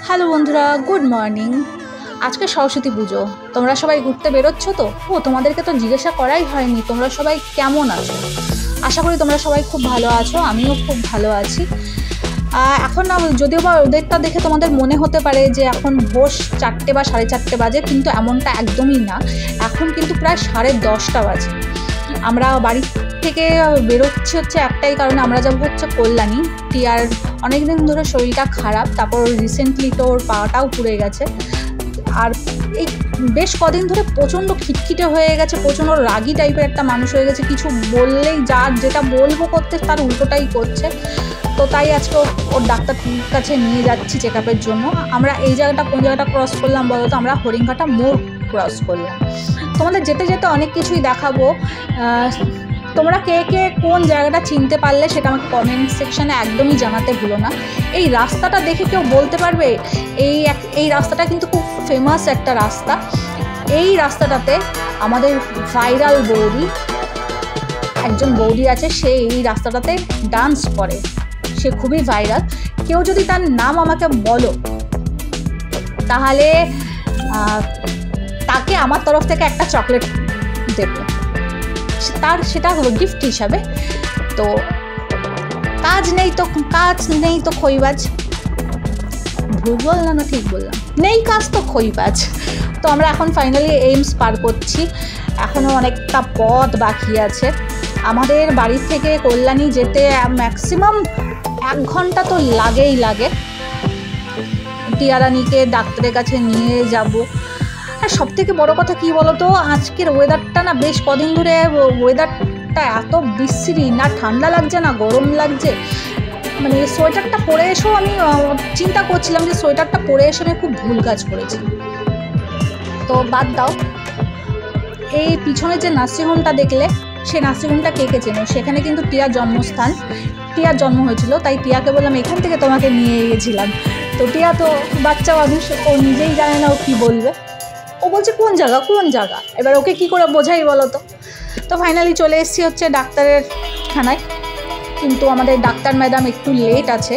Hello বন্ধুরা, good morning. আজকে সরস্বতী পুজো, তোমরা সবাই ঘুরতে বেরোচ্ছ তো? তোমাদেরকে তো জিজ্ঞাসা করাই হয়নি তোমরা সবাই কেমন আছো। আশা করি তোমরা সবাই খুব ভালো আছো, আমিও খুব ভালো আছি। এখন যদিও বা ওদেরটা দেখে তোমাদের মনে হতে পারে যে এখন ভোর 4টে বা 4:30 বাজে, কিন্তু এমনটা একদমই না। এখন কিন্তু প্রায় 10:30 বাজে। আমরা বাড়ি থেকে বেরোচ্ছি হচ্ছে একটাই কারণে, আমরা যাবো হচ্ছে কল্যাণী। টিয়ার অনেকদিন ধরে শরীরটা খারাপ, তারপর রিসেন্টলি তো ওর পাটাও পুড়ে গেছে। আর এই বেশ কদিন ধরে প্রচণ্ড খিটখিটে হয়ে গেছে, প্রচণ্ড রাগী টাইপের একটা মানুষ হয়ে গেছে। কিছু বললেই যেটা বলবো করতে তার উল্টোটাই করছে। তো তাই আজকে ওর ডাক্তার কাছে নিয়ে যাচ্ছি চেক আপের জন্য। আমরা এই জায়গাটা কোন জায়গাটা ক্রস করলাম বলো তো? আমরা হরিণঘাটা মোড় ক্রস করলাম। তোমাদের যেতে যেতে অনেক কিছুই দেখাবো। তোমরা কে কে কোন জায়গাটা চিনতে পারলে সেটা আমাকে কমেন্ট সেকশানে একদমই জানাতে ভুলো না। এই রাস্তাটা দেখে কেউ বলতে পারবে? এই রাস্তাটা কিন্তু খুব ফেমাস একটা রাস্তা। এই রাস্তাটাতে আমাদের ভাইরাল একজন বৌদি আছে, সে এই রাস্তাটাতে ডান্স করে, সে খুবই ভাইরাল। কেউ যদি তার নাম আমাকে বলো তাহলে তাকে আমার তরফ থেকে একটা চকলেট দেবো, সেটা হলো গিফট হিসাবে। তো কাজ নেই তো খইবাজ। ভুল বললাম না ঠিক বললাম? নেই কাজ তো খইবাজ। তো আমরা এখন ফাইনালি এইমস পার করছি, এখনও অনেকটা পথ বাকি আছে। আমাদের বাড়ি থেকে কল্যাণী যেতে ম্যাক্সিমাম 1 ঘন্টা তো লাগে। টিয়ারানিকে ডাক্তারের কাছে নিয়ে যাব। আর সবথেকে বড় কথা কি বলো তো, আজকের ওয়েদারটা না, বেশ কদিন ধরে ওয়েদারটা এত বিশ্রী, না ঠান্ডা লাগছে না গরম লাগছে। মানে সোয়েটারটা পরে এসেও আমি চিন্তা করছিলাম যে সোয়েটারটা পরে এসে আমি খুব ভুল কাজ করেছি। তো বাদ দাও। এই পিছনে যে নার্সিংহোমটা দেখলে, সেই নার্সিংহোমটা কে কে চেনো? সেখানে কিন্তু টিয়ার জন্মস্থান, টিয়ার জন্ম হয়েছিল। তাই টিয়াকে বললাম এখান থেকে তোমাকে নিয়ে গিয়েছিলাম। তো টিয়া তো বাচ্চা মানুষ, ও নিজেই জানে না ও কী বলবে। ও বলছে কোন জায়গা। এবার ওকে কি করে বোঝাই বলো তো? তো ফাইনালি চলে এসেছি হচ্ছে ডাক্তারের খানায়। কিন্তু আমাদের ডাক্তার ম্যাডাম একটু লেট আছে।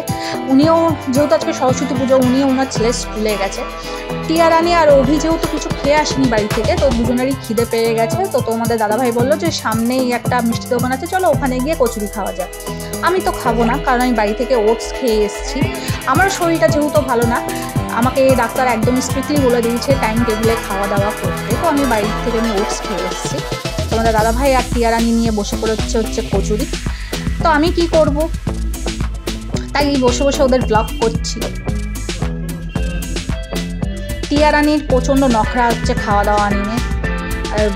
উনিও যেহেতু আজকে সরস্বতী পুজো, উনিও ওনার ছেলের স্কুলে গেছে। টিয়ারানি আর অভি যেহেতু কিছু খেয়ে আসেনি বাড়ি থেকে, তো দুজনেরই খিদে পেয়ে গেছে। তো তোমাদের দাদাভাই বললো যে সামনেই একটা মিষ্টি দোকান আছে, চলো ওখানে গিয়ে কচুরি খাওয়া যায়। আমি তো খাবো না, কারণ আমি বাড়ি থেকে ওটস খেয়ে এসেছি। আমার শরীরটা যেহেতু ভালো না, আমাকে ডাক্তার একদম স্ট্রিক্টলি বলে দিয়েছে টাইম টেবিলে খাওয়া দাওয়া করতে। তো আমি বাড়ি থেকে ওটস খেয়ে এসেছি। তোমাদের দাদাভাই আর টিয়ারানি নিয়ে বসে পড়েছে হচ্ছে কচুরি। তো আমি কি করব, তাই বসে বসে ওদের ব্লগ করছি। টিয়ারানির প্রচণ্ড নখরা হচ্ছে খাওয়া দাওয়া নিয়ে। আর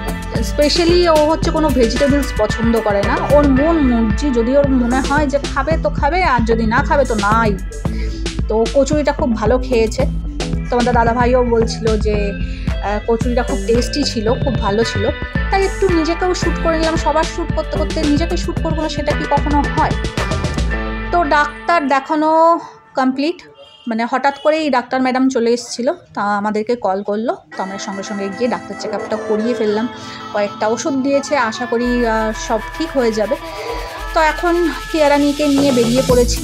স্পেশালি ও হচ্ছে কোনো ভেজিটেবলস পছন্দ করে না। ওর মন মর্জি, যদি ওর মনে হয় যে খাবে তো খাবে, আর যদি না খাবে তো নাই। তো কচুরিটা খুব ভালো খেয়েছে। তোমাদের দাদাভাইও বলছিল যে কচুরিটা খুব টেস্টি ছিল, খুব ভালো ছিল। তাই একটু নিজেকেও শ্যুট করে নিলাম। সবার শ্যুট করতে করতে নিজেকে শ্যুট করবো না, সেটা কি কখনো হয়? তো ডাক্তার দেখানো কমপ্লিট, মানে হঠাৎ করেই ডাক্তার ম্যাডাম চলে এসেছিলো, তা আমাদেরকে কল করলো। তো আমরা সঙ্গে সঙ্গে গিয়ে ডাক্তার চেক আপটা করিয়ে ফেললাম। কয়েকটা ওষুধ দিয়েছে, আশা করি সব ঠিক হয়ে যাবে। তো এখন টিয়ারানিকে নিয়ে বেরিয়ে পড়েছি।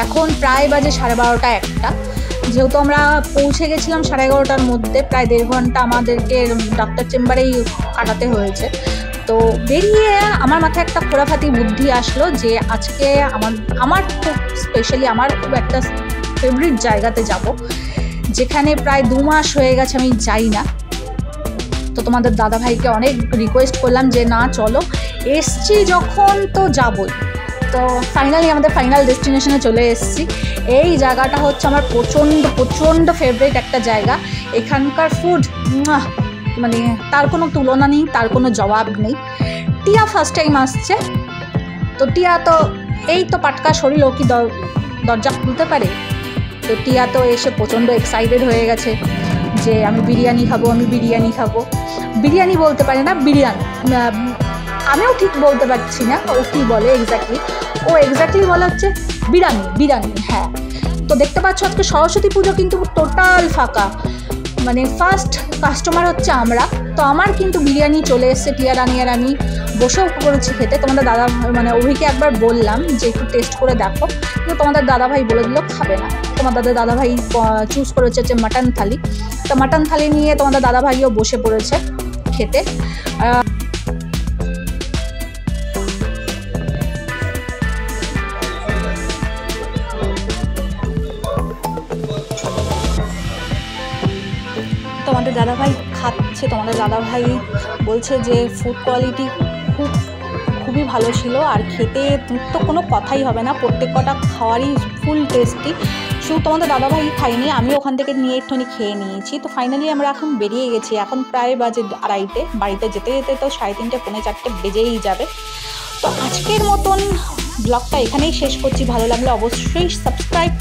এখন প্রায় বাজে 12:30-1টা। যেহেতু আমরা পৌঁছে গেছিলাম 11:30টার মধ্যে, প্রায় 1.5 ঘন্টা আমাদেরকে ডাক্তার চেম্বারেই কাটাতে হয়েছে। তো বেরিয়ে আমার মাথায় একটা খোরাফাতি বুদ্ধি আসলো যে আজকে আমার খুব স্পেশালি আমার খুব একটা ফেভারিট জায়গাতে যাব, যেখানে প্রায় 2 মাস হয়ে গেছে আমি যাই না। তো তোমাদের দাদাভাইকে অনেক রিকোয়েস্ট করলাম যে না চলো, এসছি যখন তো যাবই। তো ফাইনালি আমাদের ফাইনাল ডেস্টিনেশনে চলে এসেছি। এই জায়গাটা হচ্ছে আমার প্রচণ্ড ফেভারিট একটা জায়গা। এখানকার ফুড মানে তার কোনো তুলনা নেই, তার কোনো জবাব নেই। টিয়া ফার্স্ট টাইম আসছে, তো টিয়া তো এই তো পাটকা শরীর, ও কি দরজা খুলতে পারে? তো টিয়া তো এসে প্রচণ্ড এক্সাইটেড হয়ে গেছে যে আমি বিরিয়ানি খাবো। বিরিয়ানি বলতে পারে না, বিরিয়ানি। আমিও ঠিক বলতে পারছি না ও কী বলে এক্স্যাক্টলি। ও এক্স্যাক্টলি বলা হচ্ছে বিরিয়ানি। হ্যাঁ, তো দেখতে পাচ্ছ আজকে সরস্বতী পুজো কিন্তু টোটাল ফাঁকা। মানে ফার্স্ট কাস্টমার হচ্ছে আমরা। তো আমার কিন্তু বিরিয়ানি চলে এসছে, টিয়া রানি বসেও করেছি খেতে। তোমাদের দাদা মানে অভিকে একবার বললাম যে একটু টেস্ট করে দেখো, কিন্তু তোমাদের দাদাভাই বলে দিল খাবে না। তোমাদের দাদাভাই চুজ করেছে হচ্ছে মাটন থালি। তো মাটন থালি নিয়ে তোমাদের দাদাভাইও বসে পড়েছে খেতে। তোমাদের দাদাভাই খাচ্ছে, তোমাদের দাদাভাই বলছে যে ফুড কোয়ালিটি খুবই ভালো ছিল, আর খেতে তো কোনো কথাই হবে না, প্রত্যেক কটা খাওয়ারই ফুল টেস্টি। শুধু তোমাদের দাদাভাই খাইনি, আমি ওখান থেকে নিয়ে একটুখানি খেয়ে নিয়েছি। তো ফাইনালি আমরা এখন বেরিয়ে গেছি, এখন প্রায় বাজে 2:30, বাড়িতে যেতে যেতে তো 3:30 পৌনে 4 বেজেই যাবে। তো আজকের মতন ব্লগটা এখানেই শেষ করছি। ভালো লাগলে অবশ্যই সাবস্ক্রাইব